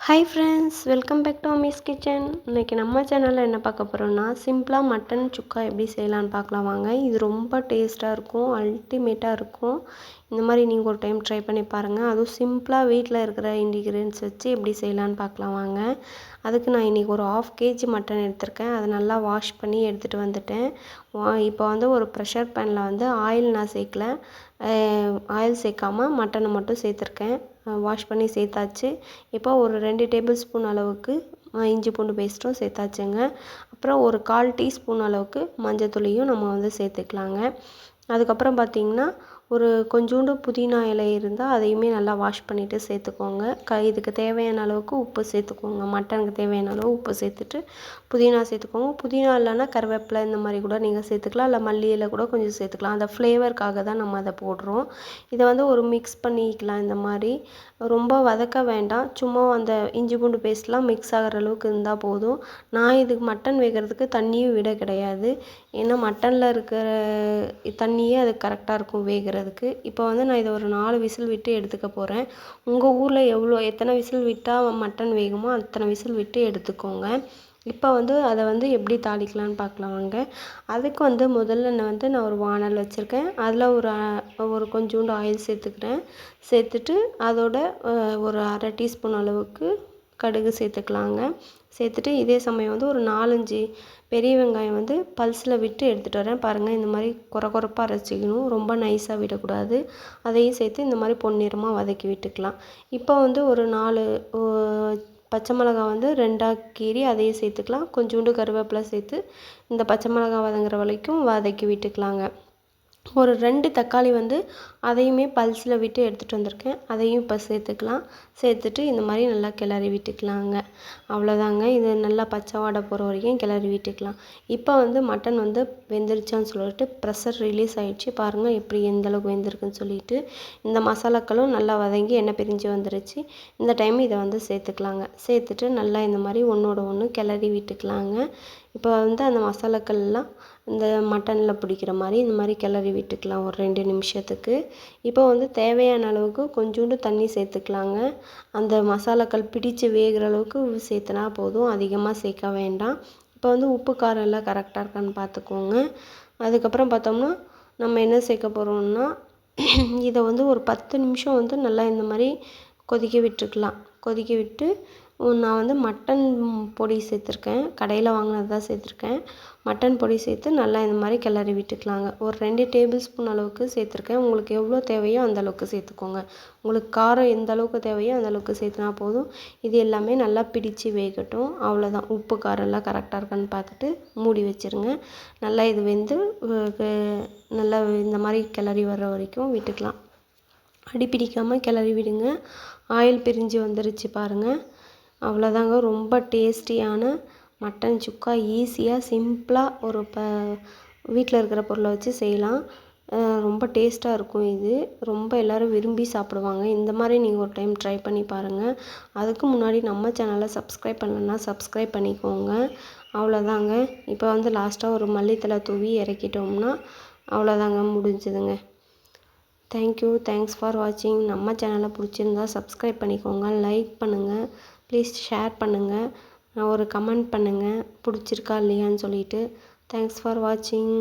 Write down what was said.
Hi friends, welcome back to அமீஸ் kitchen. இன்றைக்கி நம்ம சேனலில் என்ன பார்க்க போகிறோன்னா, சிம்பிளாக மட்டன் சுக்கா எப்படி செய்யலான்னு பார்க்கலாம் வாங்க. இது ரொம்ப டேஸ்ட்டாக இருக்கும், அல்டிமேட்டாக இருக்கும். இந்த மாதிரி நீங்கள் ஒரு டைம் ட்ரை பண்ணி பாருங்கள். அதுவும் சிம்பிளாக வீட்டில் இருக்கிற இன்க்ரீடியன்ட்ஸ் வச்சு எப்படி செய்யலான்னு பார்க்கலாம் வாங்க. அதுக்கு நான் இன்றைக்கி ஒரு 1/2 kg மட்டன் எடுத்திருக்கேன். அதை நல்லா வாஷ் பண்ணி எடுத்துகிட்டு வந்துட்டேன். இப்போ வந்து ஒரு ப்ரெஷர் பேனில் வந்து ஆயில் நான் சேர்க்கல, ஆயில் சேர்க்காமல் மட்டனை மட்டும் சேர்த்துருக்கேன். வாஷ் பண்ணி சேர்த்தாச்சு. இப்போ ஒரு 2 டேபிள் ஸ்பூன் அளவுக்கு இஞ்சி பூண்டு பேஸ்ட்டும் சேர்த்தாச்சுங்க. அப்புறம் ஒரு 1/4 டீஸ்பூன் அளவுக்கு மஞ்சத்தூளையும் நம்ம வந்து சேர்த்துக்கலாங்க. அதுக்கப்புறம் பார்த்திங்கன்னா ஒரு கொஞ்சோண்டு புதினா இலை இருந்தால் அதையுமே நல்லா வாஷ் பண்ணிவிட்டு சேர்த்துக்கோங்க. இதுக்கு தேவையான அளவுக்கு உப்பு சேர்த்துக்கோங்க. மட்டனுக்கு தேவையான அளவு உப்பு சேர்த்துட்டு புதினா சேர்த்துக்கோங்க. புதினா இல்லைன்னா கருவேப்பிலை இந்த மாதிரி கூட நீங்கள் சேர்த்துக்கலாம், இல்லை மல்லி இலை கூட கொஞ்சம் சேர்த்துக்கலாம். அந்த ஃப்ளேவருக்காக தான் நம்ம அதை போடுறோம். இதை வந்து ஒரு மிக்ஸ் பண்ணிக்கலாம். இந்த மாதிரி ரொம்ப வதக்க வேண்டாம், சும்மா அந்த இஞ்சி பூண்டு பேஸ்ட்லாம் மிக்ஸ் ஆகிற அளவுக்கு இருந்தால் போதும். நான் இதுக்கு மட்டன் வேகிறதுக்கு தண்ணியும் விட கிடையாது, ஏன்னா மட்டனில் இருக்கிற தண்ணியே அது கரெக்டாக இருக்கும் வேகிறதுக்கு. இப்போ வந்து நான் இதை ஒரு 4 விசில் விட்டு எடுத்துக்க போகிறேன். உங்கள் ஊரில் எத்தனை விசில் விட்டால் மட்டன் வேகுமோ அத்தனை விசில் விட்டு எடுத்துக்கோங்க. இப்போ வந்து அதை வந்து எப்படி தாளிக்கலான்னு பார்க்கலாம் வாங்க. அதுக்கு வந்து முதல்ல நான் ஒரு வானல் வச்சுருக்கேன். அதில் ஒரு கொஞ்சோண்டு ஆயில் சேர்த்துக்கிறேன். சேர்த்துட்டு அதோட ஒரு 1/2 டீஸ்பூன் அளவுக்கு கடுகு சேர்த்துக்கலாங்க. சேர்த்துட்டு இதே சமயம் வந்து ஒரு 4-5 பெரிய வெங்காயம் வந்து பல்ஸில் விட்டு எடுத்துகிட்டு வரேன். பாருங்கள், இந்த மாதிரி கொரப்பாக அரைச்சிக்கணும், ரொம்ப நைஸாக விடக்கூடாது. அதையும் சேர்த்து இந்த மாதிரி பொன்னிறமாக வதக்கி விட்டுக்கலாம். இப்போ வந்து ஒரு 4 பச்சை மிளகாய் வந்து 2ஆக கீறி அதையும் சேர்த்துக்கலாம். கொஞ்சோண்டு கருவேப்பிலை சேர்த்து இந்த பச்சை மிளகாய் வதங்குற வரைக்கும் வதக்கி விட்டுக்கலாங்க. ஒரு 2 தக்காளி வந்து அதையுமே பல்ஸில் விட்டு எடுத்துகிட்டு வந்திருக்கேன். அதையும் இப்போ சேர்த்துக்கலாம். சேர்த்துட்டு இந்த மாதிரி நல்லா கிளறி விட்டுக்கலாங்க. அவ்வளோதாங்க. இது நல்லா பச்சை வாடை போகிற வரைக்கும் கிளறி விட்டுக்கலாம். இப்போ வந்து மட்டன் வந்து வெந்துருச்சான்னு சொல்லிட்டு ப்ரெஷர் ரிலீஸ் ஆகிடுச்சு. பாருங்கள் எப்படி எந்த அளவுக்கு வெந்திருக்குன்னு சொல்லிட்டு. இந்த மசாலாக்களும் நல்லா வதங்கி எண்ணெய் பிரிஞ்சு வந்துருச்சு. இந்த டைம் இதை வந்து சேர்த்துக்கலாங்க. சேர்த்துட்டு நல்லா இந்த மாதிரி ஒன்றோட ஒன்று கிளறி விட்டுக்கலாங்க. இப்போ வந்து அந்த மசாலாக்கள்லாம் இந்த மட்டனில் பிடிக்கிற மாதிரி இந்த மாதிரி கிளறி விட்டுக்கலாம் ஒரு 2 நிமிஷத்துக்கு. இப்போ வந்து தேவையான அளவுக்கு கொஞ்சோண்டு தண்ணி சேர்த்துக்கலாங்க. அந்த மசாலாக்கள் பிடிச்சு வேகிற அளவுக்கு சேர்த்துனா போதும், அதிகமாக சேர்க்க வேண்டாம். இப்போ வந்து உப்பு காரம் எல்லாம் கரெக்டாக இருக்கான்னு பார்த்துக்கோங்க. அதுக்கப்புறம் பார்த்தோம்னா நம்ம என்ன சேர்க்க போகிறோம்னா, இதை வந்து ஒரு 10 நிமிஷம் வந்து நல்லா இந்த மாதிரி கொதிக்க விட்டுருக்கலாம். கொதிக்க விட்டு நான் வந்து மட்டன் பொடி சேர்த்துருக்கேன், கடையில் வாங்கினது தான் சேர்த்துருக்கேன். மட்டன் பொடி சேர்த்து நல்லா இந்த மாதிரி கிளறி விட்டுக்கலாங்க. ஒரு 2 டேபிள் ஸ்பூன் அளவுக்கு சேர்த்துருக்கேன். உங்களுக்கு எவ்வளோ தேவையோ அந்த அளவுக்கு சேர்த்துக்கோங்க. உங்களுக்கு காரம் எந்த அளவுக்கு தேவையோ அந்த அளவுக்கு சேர்த்துனா போதும். இது எல்லாமே நல்லா பிடிச்சு வேகட்டும். அவ்வளோதான். உப்பு காரம் எல்லாம் கரெக்டாக இருக்கான்னு பார்த்துட்டு மூடி வச்சுருங்க. நல்லா இது வெந்து நல்லா இந்த மாதிரி கிளறி வர்ற வரைக்கும் விட்டுக்கலாம். அடி பிடிக்காமல் கிளறி விடுங்க. ஆயில் பிரிஞ்சு வந்துருச்சு பாருங்கள். அவ்வளோதாங்க. ரொம்ப டேஸ்டியான மட்டன் சுக்கா ஈஸியாக சிம்பிளாக ஒரு வீட்டில் இருக்கிற பொருளை வச்சு செய்யலாம். ரொம்ப டேஸ்ட்டாக இருக்கும். இது ரொம்ப எல்லோரும் விரும்பி சாப்பிடுவாங்க. இந்த மாதிரி நீங்கள் ஒரு டைம் ட்ரை பண்ணி பாருங்கள். அதுக்கு முன்னாடி நம்ம சேனலை சப்ஸ்கிரைப் பண்ணலன்னா சப்ஸ்கிரைப் பண்ணிக்கோங்க. அவ்வளோதாங்க. இப்போ வந்து லாஸ்ட்டாக ஒரு மல்லித்தலை தூவி இறக்கிட்டோம்னா அவ்வளோதாங்க, முடிஞ்சுதுங்க. தேங்க்ஸ் ஃபார் வாட்சிங். நம்ம சேனலை பிடிச்சிருந்தா சப்ஸ்கிரைப் பண்ணிக்கோங்க, லைக் பண்ணுங்கள், ப்ளீஸ் ஷேர் பண்ணுங்கள், ஒரு கமெண்ட் பண்ணுங்கள் பிடிச்சிருக்கா இல்லையான்னு சொல்லிட்டு. தேங்க்ஸ் ஃபார் வாட்சிங்.